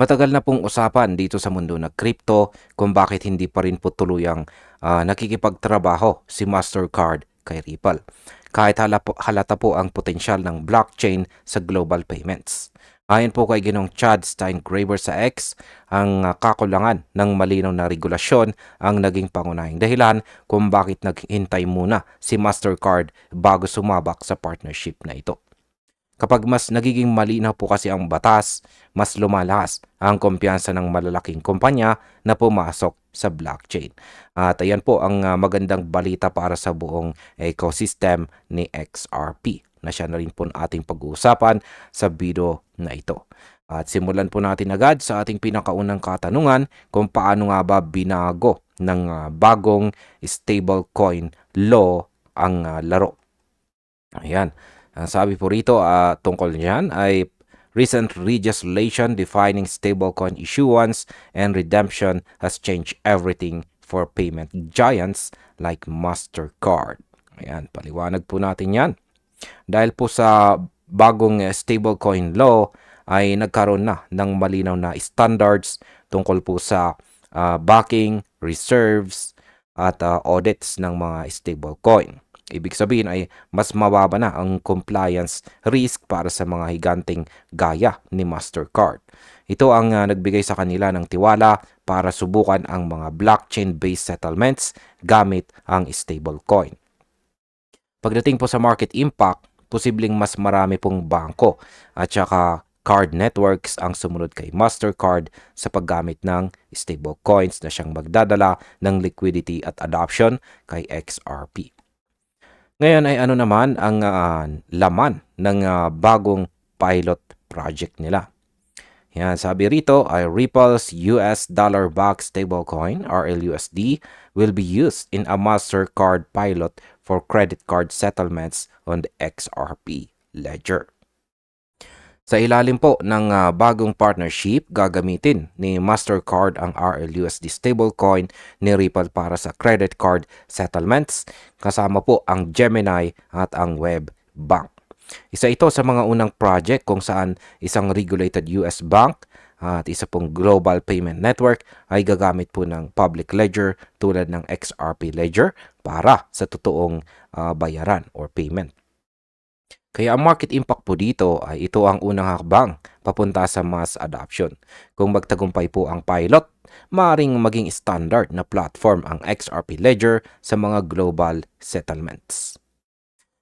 Matagal na pong usapan dito sa mundo ng crypto kung bakit hindi pa rin po tuluyang nakikipagtrabaho si Mastercard kay Ripple. Kahit halata po ang potensyal ng blockchain sa global payments. Ayon po kay Ginong Chad Steingraber sa X, ang kakulangan ng malinaw na regulasyon ang naging pangunahing dahilan kung bakit naghintay muna si Mastercard bago sumabak sa partnership na ito. Kapag mas nagiging malinaw po kasi ang batas, mas lumalakas ang kumpiyansa ng malalaking kumpanya na pumasok sa blockchain. At ayan po ang magandang balita para sa buong ecosystem ni XRP na siya na rin po ating pag-uusapan sa video na ito. At simulan po natin agad sa ating pinakaunang katanungan kung paano nga ba binago ng bagong stablecoin law ang laro. Ayan. Ang sabi po rito tungkol niyan ay recent legislation defining stablecoin issuance and redemption has changed everything for payment giants like Mastercard. Ayan, paliwanag po natin yan. Dahil po sa bagong stablecoin law ay nagkaroon na ng malinaw na standards tungkol po sa backing, reserves, at audits ng mga stablecoin. Ibig sabihin ay mas mababa na ang compliance risk para sa mga higanting gaya ni Mastercard. Ito ang nagbigay sa kanila ng tiwala para subukan ang mga blockchain-based settlements gamit ang stablecoin. Pagdating po sa market impact, posibleng mas marami pong bangko at saka card networks ang sumunod kay Mastercard sa paggamit ng stablecoins na siyang magdadala ng liquidity at adoption kay XRP. Ngayon ay ano naman ang laman ng bagong pilot project nila. Yan, sabi rito ay Ripple's US dollar-backed stablecoin, RLUSD, will be used in a Mastercard pilot for credit card settlements on the XRP ledger. Sa ilalim po ng bagong partnership, gagamitin ni Mastercard ang RLUSD stablecoin ni Ripple para sa credit card settlements, kasama po ang Gemini at ang Web Bank. Isa ito sa mga unang project kung saan isang regulated US bank at isa pong global payment network ay gagamit po ng public ledger tulad ng XRP ledger para sa totoong bayaran or payment. Kaya ang market impact po dito ay ito ang unang hakbang papunta sa mass adoption. Kung magtagumpay po ang pilot, maaaring maging standard na platform ang XRP Ledger sa mga global settlements.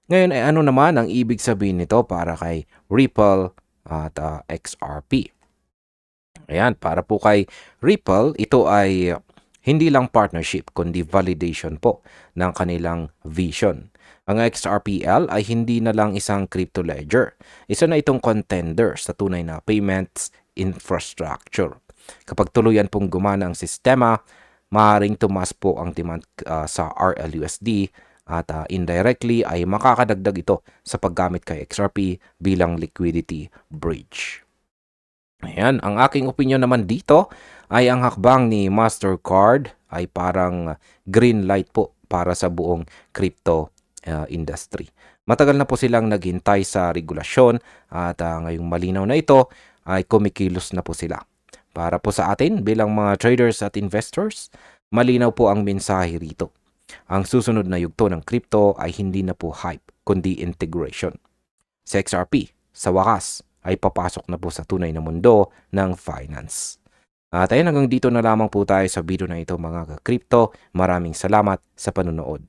Ngayon ay ano naman ang ibig sabihin nito para kay Ripple at XRP? Ayan, para po kay Ripple, ito ay hindi lang partnership kundi validation po ng kanilang vision. Ang XRPL ay hindi na lang isang crypto ledger. Isa na itong contender sa tunay na payments infrastructure. Kapag tuluyan pong gumana ang sistema, maaaring tumas po ang demand sa RLUSD at indirectly ay makakadagdag ito sa paggamit kay XRP bilang liquidity bridge. Ayan, ang aking opinion naman dito ay ang hakbang ni Mastercard ay parang green light po para sa buong crypto industry. Matagal na po silang naghintay sa regulasyon at ngayong malinaw na ito ay kumikilos na po sila. Para po sa atin bilang mga traders at investors, malinaw po ang mensahe rito. Ang susunod na yugto ng crypto ay hindi na po hype kundi integration. Sa XRP, sa wakas, ay papasok na po sa tunay na mundo ng finance. At ayun, hanggang dito na lamang po tayo sa video na ito mga ka-crypto. Maraming salamat sa panunood.